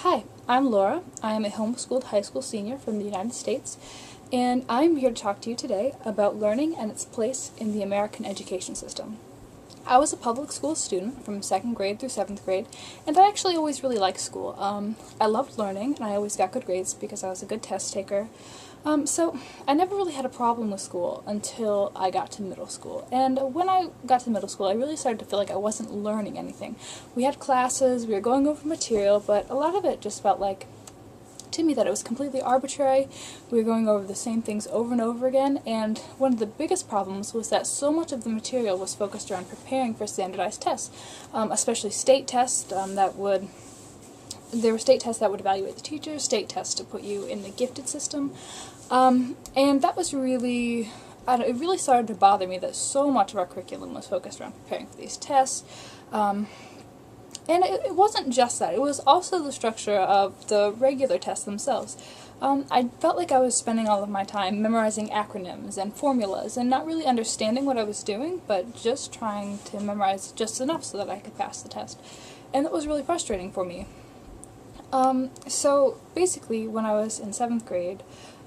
Hi, I'm Laura. I am a homeschooled high school senior from the United States, and I'm here to talk to you today about learning and its place in the American education system. I was a public school student from 2nd grade through 7th grade, and I actually always really liked school. I loved learning, and I always got good grades because I was a good test taker. So I never really had a problem with school until I got to middle school. And when I got to middle school, I really started to feel like I wasn't learning anything. We had classes, we were going over material, but a lot of it just felt like, to me, that it was completely arbitrary. We were going over the same things over and over again, and one of the biggest problems was that so much of the material was focused around preparing for standardized tests, especially state tests there were state tests that would evaluate the teachers, state tests to put you in the gifted system, and that was really, it really started to bother me that so much of our curriculum was focused around preparing for these tests. And it wasn't just that, it was also the structure of the regular tests themselves. I felt like I was spending all of my time memorizing acronyms and formulas and not really understanding what I was doing, but just trying to memorize just enough so that I could pass the test. And that was really frustrating for me. So basically, when I was in 7th grade,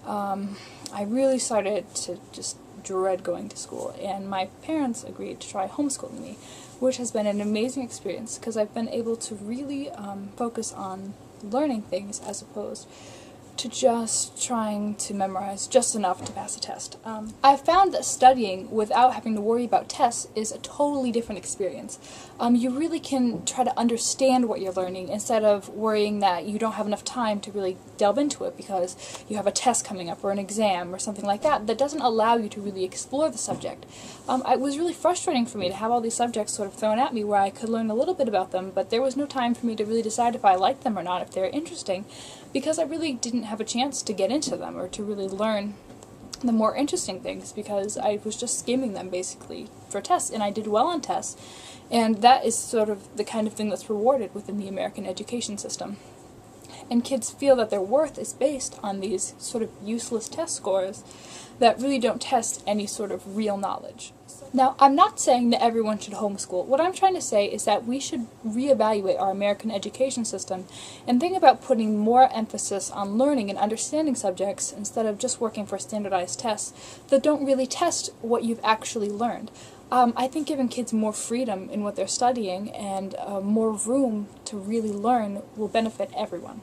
I really started to just dread going to school, and my parents agreed to try homeschooling me, which has been an amazing experience because I've been able to really focus on learning things as opposed to just trying to memorize just enough to pass a test. I've found that studying without having to worry about tests is a totally different experience. You really can try to understand what you're learning instead of worrying that you don't have enough time to really delve into it because you have a test coming up or an exam or something like that that doesn't allow you to really explore the subject. It was really frustrating for me to have all these subjects sort of thrown at me where I could learn a little bit about them, but there was no time for me to really decide if I liked them or not, if they were interesting, because I really didn't have a chance to get into them or to really learn the more interesting things because I was just skimming them basically for tests, and I did well on tests, and that is sort of the kind of thing that's rewarded within the American education system. And kids feel that their worth is based on these sort of useless test scores that really don't test any sort of real knowledge. Now, I'm not saying that everyone should homeschool. What I'm trying to say is that we should reevaluate our American education system and think about putting more emphasis on learning and understanding subjects instead of just working for standardized tests that don't really test what you've actually learned. I think giving kids more freedom in what they're studying and more room to really learn will benefit everyone.